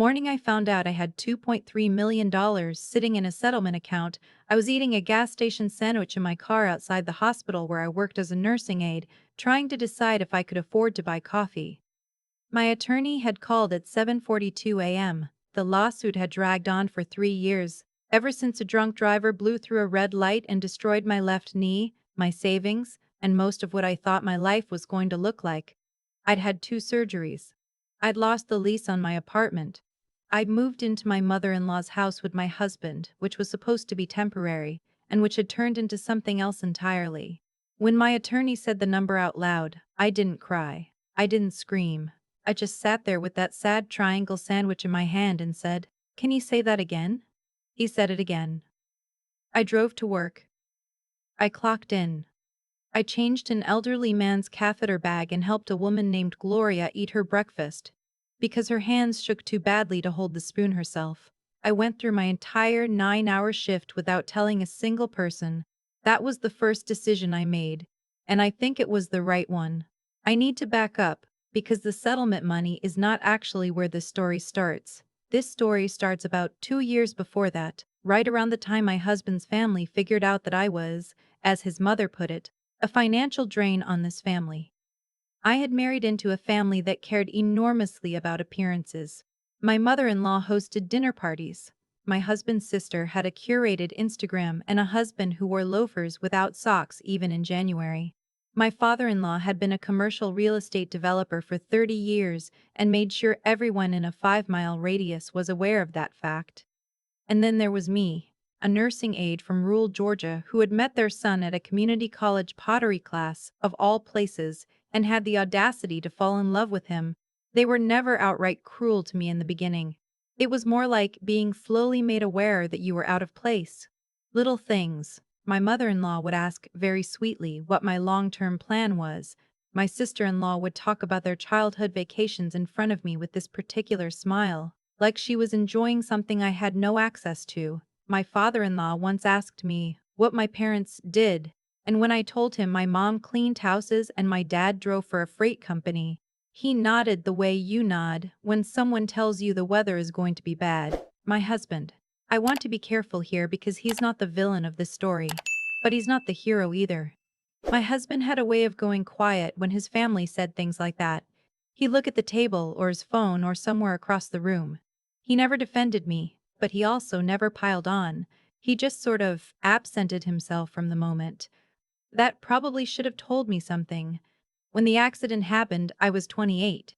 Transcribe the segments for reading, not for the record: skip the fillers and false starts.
Morning I found out I had $2.3 million sitting in a settlement account. I was eating a gas station sandwich in my car outside the hospital where I worked as a nursing aide, trying to decide if I could afford to buy coffee. My attorney had called at 7:42 a.m. The lawsuit had dragged on for 3 years, ever since a drunk driver blew through a red light and destroyed my left knee, my savings, and most of what I thought my life was going to look like. I'd had 2 surgeries. I'd lost the lease on my apartment. I'd moved into my mother-in-law's house with my husband, which was supposed to be temporary, and which had turned into something else entirely. When my attorney said the number out loud, I didn't cry. I didn't scream. I just sat there with that sad triangle sandwich in my hand and said, "Can you say that again?" He said it again. I drove to work. I clocked in. I changed an elderly man's catheter bag and helped a woman named Gloria eat her breakfast. Because her hands shook too badly to hold the spoon herself. I went through my entire 9-hour shift without telling a single person. That was the first decision I made. And I think it was the right one. I need to back up, because the settlement money is not actually where this story starts. This story starts about 2 years before that, right around the time my husband's family figured out that I was, as his mother put it, a financial drain on this family. I had married into a family that cared enormously about appearances. My mother-in-law hosted dinner parties. My husband's sister had a curated Instagram and a husband who wore loafers without socks even in January. My father-in-law had been a commercial real estate developer for 30 years and made sure everyone in a 5-mile radius was aware of that fact. And then there was me, a nursing aide from rural Georgia who had met their son at a community college pottery class, of all places, and had the audacity to fall in love with him. They were never outright cruel to me in the beginning. It was more like being slowly made aware that you were out of place. Little things. My mother-in-law would ask very sweetly what my long-term plan was. My sister-in-law would talk about their childhood vacations in front of me with this particular smile, like she was enjoying something I had no access to. My father-in-law once asked me what my parents did, and when I told him my mom cleaned houses and my dad drove for a freight company, he nodded the way you nod when someone tells you the weather is going to be bad. My husband. I want to be careful here because he's not the villain of this story, but he's not the hero either. My husband had a way of going quiet when his family said things like that. He'd look at the table or his phone or somewhere across the room. He never defended me, but he also never piled on. He just sort of absented himself from the moment. That probably should have told me something. When the accident happened, I was 28.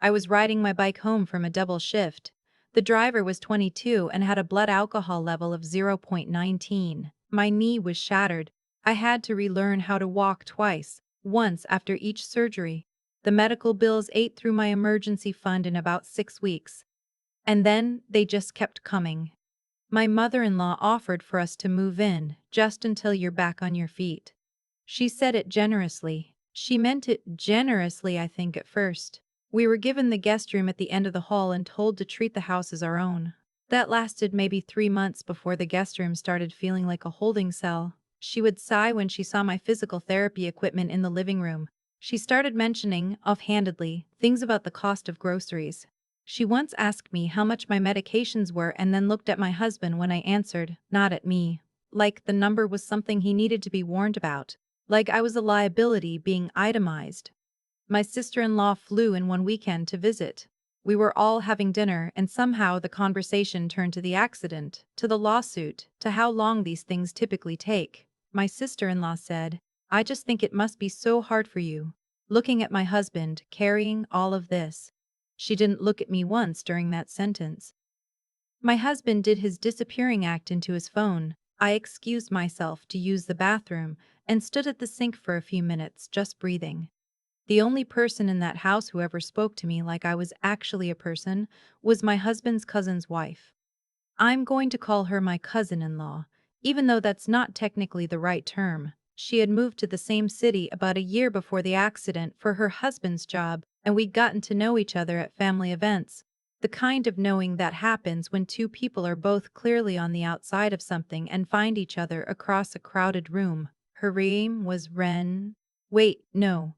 I was riding my bike home from a double shift. The driver was 22 and had a blood alcohol level of 0.19. My knee was shattered. I had to relearn how to walk twice, once after each surgery. The medical bills ate through my emergency fund in about 6 weeks. And then they just kept coming. My mother-in-law offered for us to move in, just until you're back on your feet. She said it generously. She meant it generously, I think, at first. We were given the guest room at the end of the hall and told to treat the house as our own. That lasted maybe 3 months before the guest room started feeling like a holding cell. She would sigh when she saw my physical therapy equipment in the living room. She started mentioning, offhandedly, things about the cost of groceries. She once asked me how much my medications were and then looked at my husband when I answered, not at me. Like the number was something he needed to be warned about. Like I was a liability being itemized. My sister-in-law flew in one weekend to visit. We were all having dinner and somehow the conversation turned to the accident, to the lawsuit, to how long these things typically take. My sister-in-law said, "I just think it must be so hard for you, looking at my husband carrying all of this." She didn't look at me once during that sentence. My husband did his disappearing act into his phone. I excused myself to use the bathroom and stood at the sink for a few minutes, just breathing. The only person in that house who ever spoke to me like I was actually a person was my husband's cousin's wife. I'm going to call her my cousin-in-law, even though that's not technically the right term. She had moved to the same city about a year before the accident for her husband's job, and we'd gotten to know each other at family events. The kind of knowing that happens when two people are both clearly on the outside of something and find each other across a crowded room. Her name was Ren. Wait, no.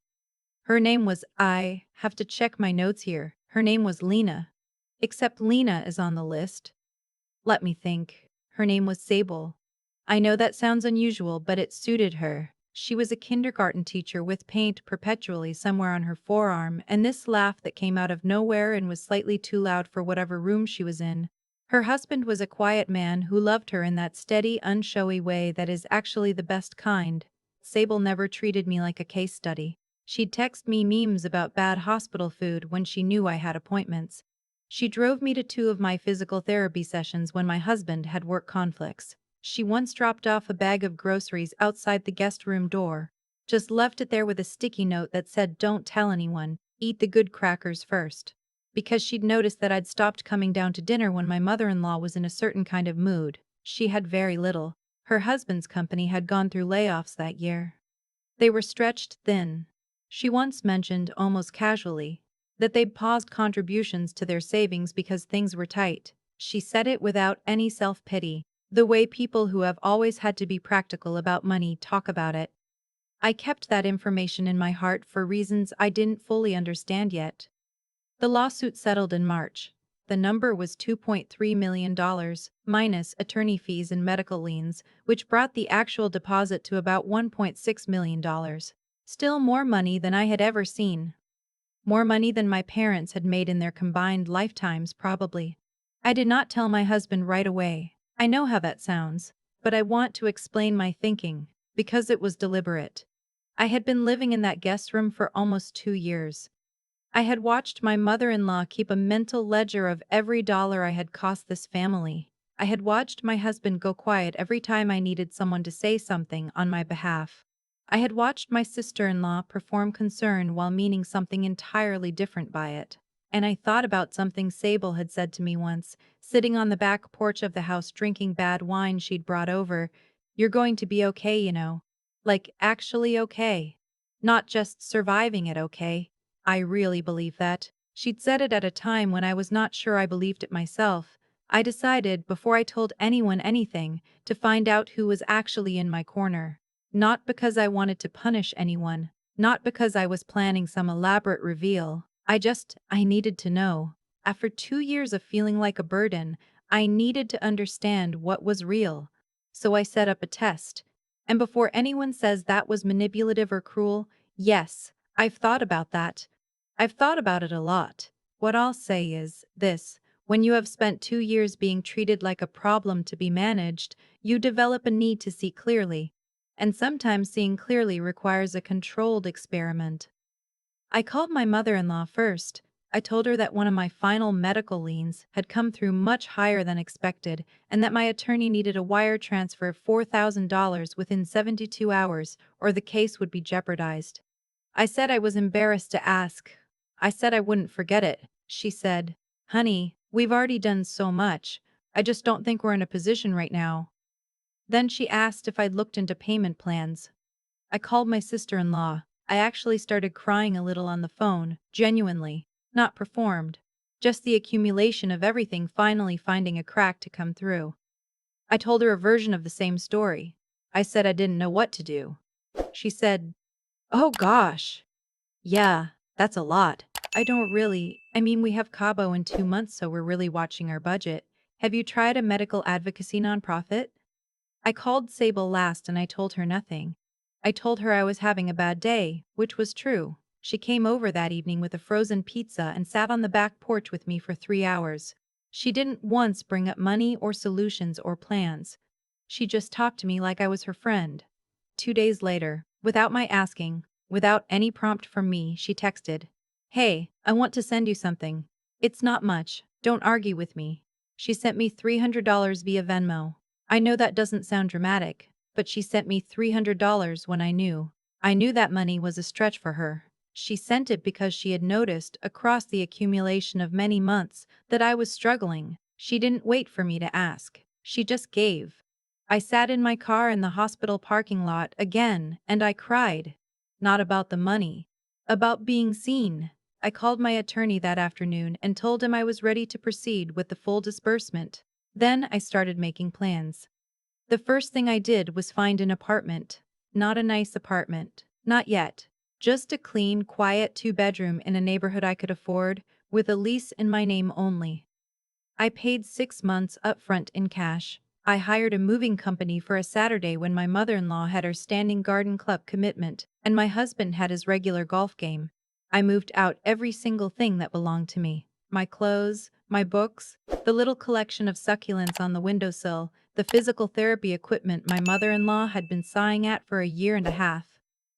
Her name was, I have to check my notes here. Her name was Lena. Except Lena is on the list. Let me think. Her name was Sable. I know that sounds unusual, but it suited her. She was a kindergarten teacher with paint perpetually somewhere on her forearm, and this laugh that came out of nowhere and was slightly too loud for whatever room she was in. Her husband was a quiet man who loved her in that steady, unshowy way that is actually the best kind. Sable never treated me like a case study. She'd text me memes about bad hospital food when she knew I had appointments. She drove me to two of my physical therapy sessions when my husband had work conflicts. She once dropped off a bag of groceries outside the guest room door. Just left it there with a sticky note that said, "Don't tell anyone, eat the good crackers first." Because she'd noticed that I'd stopped coming down to dinner when my mother-in-law was in a certain kind of mood. She had very little. Her husband's company had gone through layoffs that year. They were stretched thin. She once mentioned, almost casually, that they'd paused contributions to their savings because things were tight. She said it without any self-pity, the way people who have always had to be practical about money talk about it. I kept that information in my heart for reasons I didn't fully understand yet. The lawsuit settled in March. The number was $2.3 million, minus attorney fees and medical liens, which brought the actual deposit to about $1.6 million. Still more money than I had ever seen. More money than my parents had made in their combined lifetimes, probably. I did not tell my husband right away. I know how that sounds, but I want to explain my thinking, because it was deliberate. I had been living in that guest room for almost 2 years. I had watched my mother-in-law keep a mental ledger of every dollar I had cost this family. I had watched my husband go quiet every time I needed someone to say something on my behalf. I had watched my sister-in-law perform concern while meaning something entirely different by it. And I thought about something Sable had said to me once, sitting on the back porch of the house drinking bad wine she'd brought over. "You're going to be okay, you know. Like, actually okay. Not just surviving it okay." I really believe that. She'd said it at a time when I was not sure I believed it myself. I decided, before I told anyone anything, to find out who was actually in my corner. Not because I wanted to punish anyone, not because I was planning some elaborate reveal. I needed to know. After 2 years of feeling like a burden, I needed to understand what was real. So I set up a test. And before anyone says that was manipulative or cruel, yes, I've thought about that. I've thought about it a lot. What I'll say is this: when you have spent 2 years being treated like a problem to be managed, you develop a need to see clearly. And sometimes seeing clearly requires a controlled experiment. I called my mother-in-law first. I told her that one of my final medical liens had come through much higher than expected, and that my attorney needed a wire transfer of $4,000 within 72 hours, or the case would be jeopardized. I said I was embarrassed to ask. I said I wouldn't forget it. She said, "Honey, we've already done so much. I just don't think we're in a position right now." Then she asked if I'd looked into payment plans. I called my sister-in-law. I actually started crying a little on the phone, genuinely, not performed. Just the accumulation of everything finally finding a crack to come through. I told her a version of the same story. I said I didn't know what to do. She said, "Oh gosh. Yeah, that's a lot. I mean, we have Cabo in 2 months, so we're really watching our budget. Have you tried a medical advocacy nonprofit?" I called Sable last and I told her nothing. I told her I was having a bad day, which was true. She came over that evening with a frozen pizza and sat on the back porch with me for 3 hours. She didn't once bring up money or solutions or plans. She just talked to me like I was her friend. 2 days later, without my asking, without any prompt from me, she texted, "Hey, I want to send you something. It's not much, don't argue with me." She sent me $300 via Venmo. I know that doesn't sound dramatic, but she sent me $300 when I knew. I knew that money was a stretch for her. She sent it because she had noticed, across the accumulation of many months, that I was struggling. She didn't wait for me to ask. She just gave. I sat in my car in the hospital parking lot again, and I cried. Not about the money. About being seen. I called my attorney that afternoon and told him I was ready to proceed with the full disbursement. Then I started making plans. The first thing I did was find an apartment. Not a nice apartment. Not yet. Just a clean, quiet 2-bedroom in a neighborhood I could afford, with a lease in my name only. I paid 6 months upfront in cash. I hired a moving company for a Saturday when my mother-in-law had her standing garden club commitment, and my husband had his regular golf game. I moved out every single thing that belonged to me. My clothes, my books, the little collection of succulents on the windowsill, the physical therapy equipment my mother-in-law had been sighing at for a year and a half.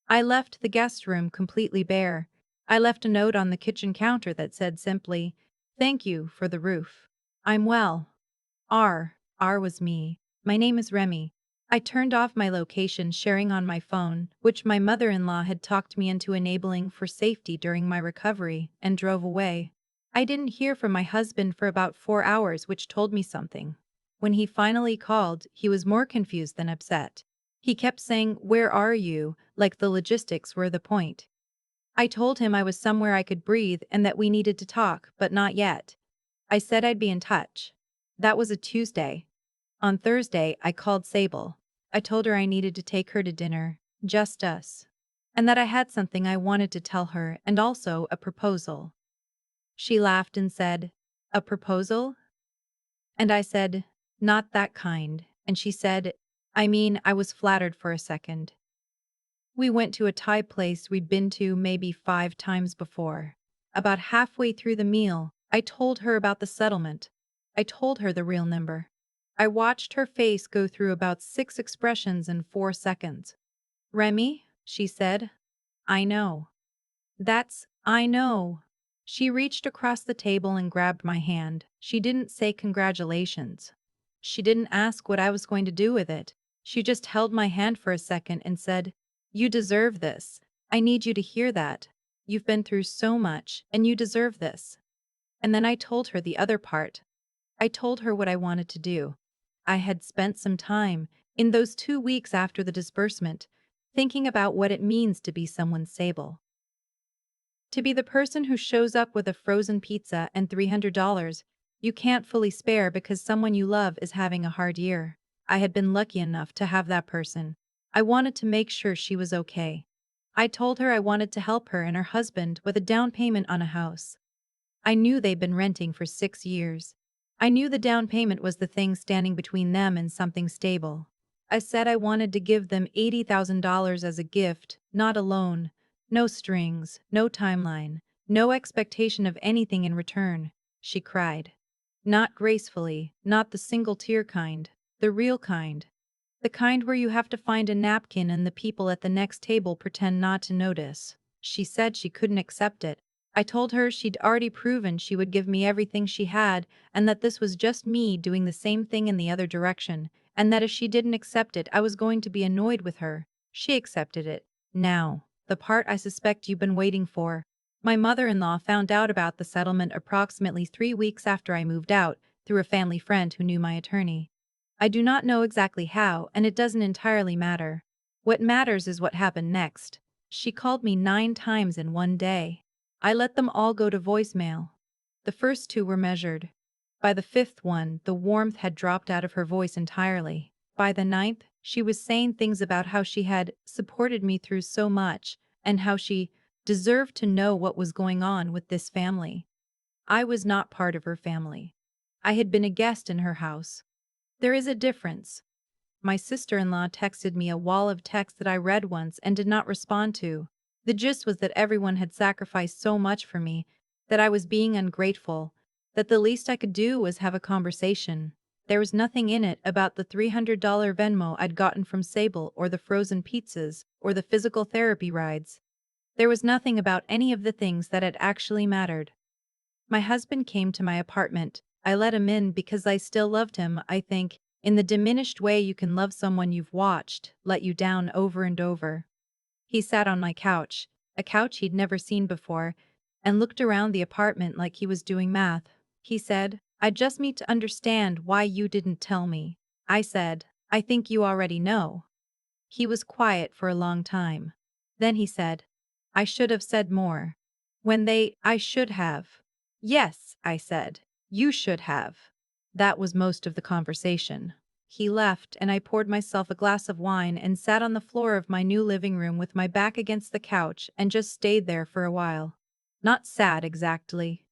I left the guest room completely bare. I left a note on the kitchen counter that said simply, "Thank you for the roof. I'm well." R was me. My name is Remy. I turned off my location sharing on my phone, which my mother-in-law had talked me into enabling for safety during my recovery, and drove away. I didn't hear from my husband for about 4 hours, which told me something. When he finally called, he was more confused than upset. He kept saying, "Where are you?" like the logistics were the point. I told him I was somewhere I could breathe and that we needed to talk, but not yet. I said I'd be in touch. That was a Tuesday. On Thursday, I called Sable. I told her I needed to take her to dinner, just us. And that I had something I wanted to tell her and also a proposal. She laughed and said, "A proposal?" And I said, "Not that kind." And she said, I was flattered for a second. We went to a Thai place we'd been to maybe 5 times before. About halfway through the meal, I told her about the settlement. I told her the real number. I watched her face go through about 6 expressions in 4 seconds. "Remy," she said. "I know." I know." She reached across the table and grabbed my hand. She didn't say congratulations. She didn't ask what I was going to do with it. She just held my hand for a second and said, "You deserve this. I need you to hear that. You've been through so much, and you deserve this." And then I told her the other part. I told her what I wanted to do. I had spent some time, in those 2 weeks after the disbursement, thinking about what it means to be someone's Sable. To be the person who shows up with a frozen pizza and $300 you can't fully spare because someone you love is having a hard year. I had been lucky enough to have that person. I wanted to make sure she was okay. I told her I wanted to help her and her husband with a down payment on a house. I knew they'd been renting for 6 years. I knew the down payment was the thing standing between them and something stable. I said I wanted to give them $80,000 as a gift, not a loan. No strings, no timeline, no expectation of anything in return. She cried. Not gracefully, not the single tear kind, the real kind. The kind where you have to find a napkin and the people at the next table pretend not to notice. She said she couldn't accept it. I told her she'd already proven she would give me everything she had and that this was just me doing the same thing in the other direction, and that if she didn't accept it I was going to be annoyed with her. She accepted it. Now, the part I suspect you've been waiting for. My mother-in-law found out about the settlement approximately 3 weeks after I moved out, through a family friend who knew my attorney. I do not know exactly how, and it doesn't entirely matter. What matters is what happened next. She called me 9 times in one day. I let them all go to voicemail. The first 2 were measured. By the 5th one, the warmth had dropped out of her voice entirely. By the 9th, she was saying things about how she had supported me through so much, and how she deserved to know what was going on with this family. I was not part of her family. I had been a guest in her house. There is a difference. My sister-in-law texted me a wall of text that I read once and did not respond to. The gist was that everyone had sacrificed so much for me, that I was being ungrateful, that the least I could do was have a conversation. There was nothing in it about the $300 Venmo I'd gotten from Sable or the frozen pizzas or the physical therapy rides. There was nothing about any of the things that had actually mattered. My husband came to my apartment. I let him in because I still loved him, I think, in the diminished way you can love someone you've watched let you down over and over. He sat on my couch, a couch he'd never seen before, and looked around the apartment like he was doing math. He said, "I just need to understand why you didn't tell me." I said, "I think you already know." He was quiet for a long time. Then he said, "I should have said more." I should have. "Yes," I said, "you should have." That was most of the conversation. He left and I poured myself a glass of wine and sat on the floor of my new living room with my back against the couch and just stayed there for a while. Not sad exactly.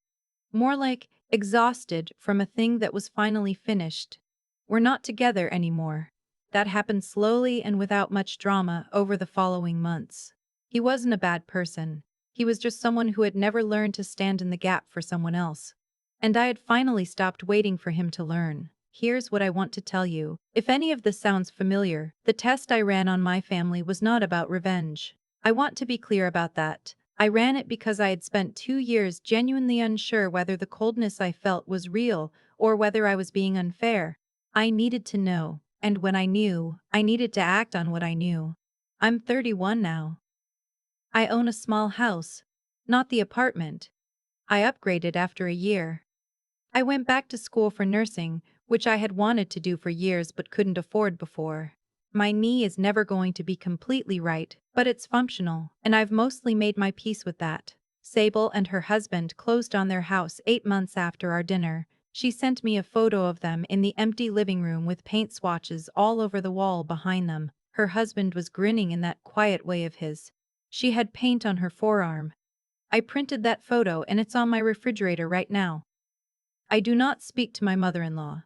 More like exhausted from a thing that was finally finished. We're not together anymore. That happened slowly and without much drama over the following months. He wasn't a bad person. He was just someone who had never learned to stand in the gap for someone else. And I had finally stopped waiting for him to learn. Here's what I want to tell you. If any of this sounds familiar, the test I ran on my family was not about revenge. I want to be clear about that. I ran it because I had spent 2 years genuinely unsure whether the coldness I felt was real or whether I was being unfair. I needed to know, and when I knew, I needed to act on what I knew. I'm 31 now. I own a small house. Not the apartment. I upgraded after a year. I went back to school for nursing, which I had wanted to do for years but couldn't afford before. My knee is never going to be completely right, but it's functional, and I've mostly made my peace with that. Sable and her husband closed on their house 8 months after our dinner. She sent me a photo of them in the empty living room with paint swatches all over the wall behind them. Her husband was grinning in that quiet way of his. She had paint on her forearm. I printed that photo and it's on my refrigerator right now. I do not speak to my mother-in-law.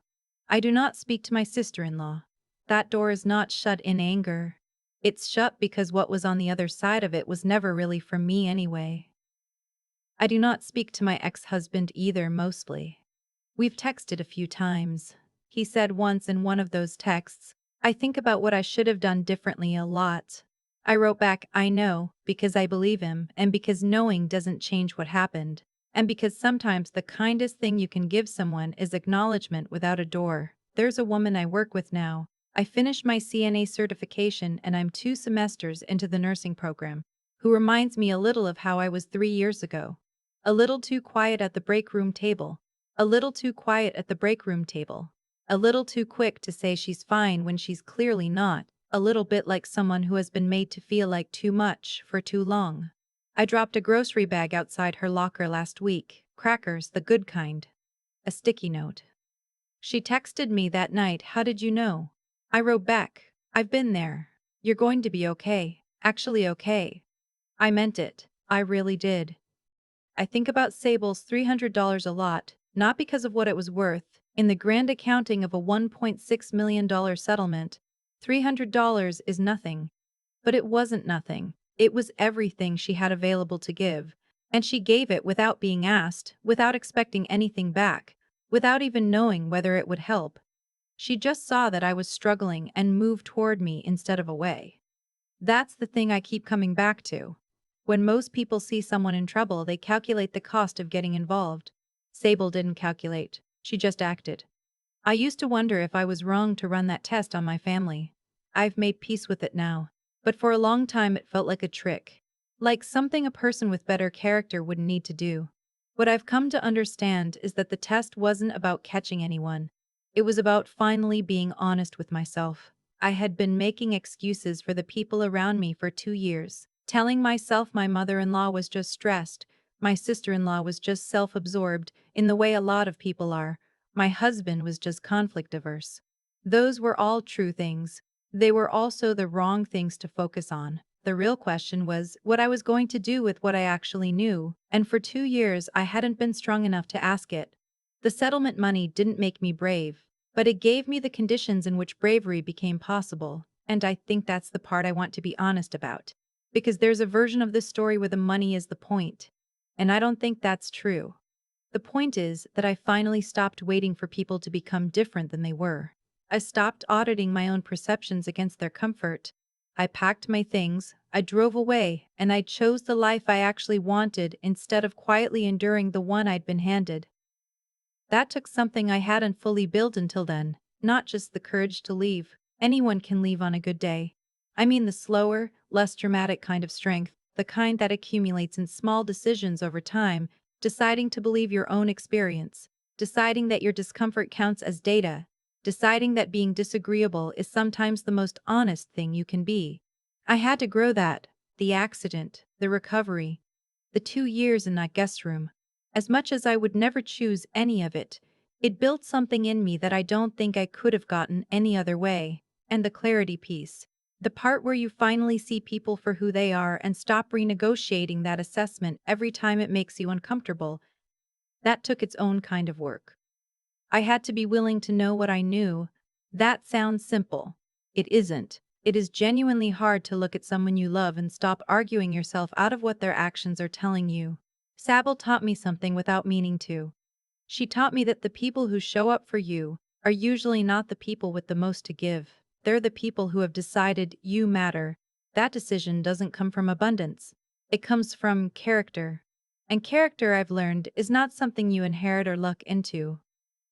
I do not speak to my sister-in-law. That door is not shut in anger. It's shut because what was on the other side of it was never really for me anyway. I do not speak to my ex-husband either mostly. We've texted a few times. He said once in one of those texts, "I think about what I should have done differently a lot." I wrote back, "I know," because I believe him and because knowing doesn't change what happened. And because sometimes the kindest thing you can give someone is acknowledgement without a door. There's a woman I work with now. I finished my CNA certification and I'm 2 semesters into the nursing program, who reminds me a little of how I was 3 years ago. A little too quiet at the break room table. A little too quiet at the break room table. A little too quick to say she's fine when she's clearly not. A little bit like someone who has been made to feel like too much for too long. I dropped a grocery bag outside her locker last week, crackers, the good kind. A sticky note. She texted me that night, "How did you know?" I wrote back, "I've been there. You're going to be okay. Actually okay." I meant it. I really did. I think about Sable's $300 a lot, not because of what it was worth. In the grand accounting of a $1.6 million settlement, $300 is nothing. But it wasn't nothing. It was everything she had available to give. And she gave it without being asked, without expecting anything back, without even knowing whether it would help. She just saw that I was struggling and moved toward me instead of away. That's the thing I keep coming back to. When most people see someone in trouble, they calculate the cost of getting involved. Sable didn't calculate. She just acted. I used to wonder if I was wrong to run that test on my family. I've made peace with it now. But for a long time it felt like a trick. Like something a person with better character wouldn't need to do. What I've come to understand is that the test wasn't about catching anyone. It was about finally being honest with myself. I had been making excuses for the people around me for 2 years, telling myself my mother-in-law was just stressed, my sister-in-law was just self-absorbed, in the way a lot of people are, my husband was just conflict-averse. Those were all true things. They were also the wrong things to focus on. The real question was what I was going to do with what I actually knew, and for 2 years I hadn't been strong enough to ask it. The settlement money didn't make me brave, but it gave me the conditions in which bravery became possible, and I think that's the part I want to be honest about. Because there's a version of this story where the money is the point, and I don't think that's true. The point is that I finally stopped waiting for people to become different than they were. I stopped auditing my own perceptions against their comfort. I packed my things, I drove away, and I chose the life I actually wanted instead of quietly enduring the one I'd been handed. That took something I hadn't fully built until then, not just the courage to leave. Anyone can leave on a good day. I mean the slower, less dramatic kind of strength, the kind that accumulates in small decisions over time, deciding to believe your own experience, deciding that your discomfort counts as data, deciding that being disagreeable is sometimes the most honest thing you can be. I had to grow that, the accident, the recovery, the 2 years in that guest room. As much as I would never choose any of it, it built something in me that I don't think I could have gotten any other way. And the clarity piece. The part where you finally see people for who they are and stop renegotiating that assessment every time it makes you uncomfortable. That took its own kind of work. I had to be willing to know what I knew. That sounds simple. It isn't. It is genuinely hard to look at someone you love and stop arguing yourself out of what their actions are telling you. Sable taught me something without meaning to. She taught me that the people who show up for you are usually not the people with the most to give. They're the people who have decided you matter. That decision doesn't come from abundance. It comes from character. And character, I've learned, is not something you inherit or luck into.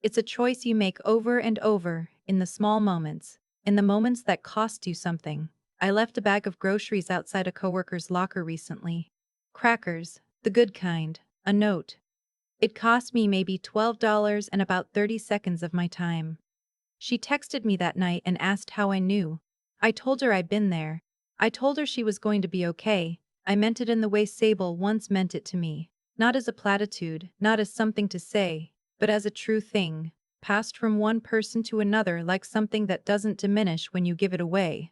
It's a choice you make over and over, in the small moments, in the moments that cost you something. I left a bag of groceries outside a coworker's locker recently. Crackers, the good kind, a note. It cost me maybe $12 and about 30 seconds of my time. She texted me that night and asked how I knew. I told her I'd been there. I told her she was going to be okay. I meant it in the way Sable once meant it to me. Not as a platitude, not as something to say, but as a true thing, passed from one person to another like something that doesn't diminish when you give it away.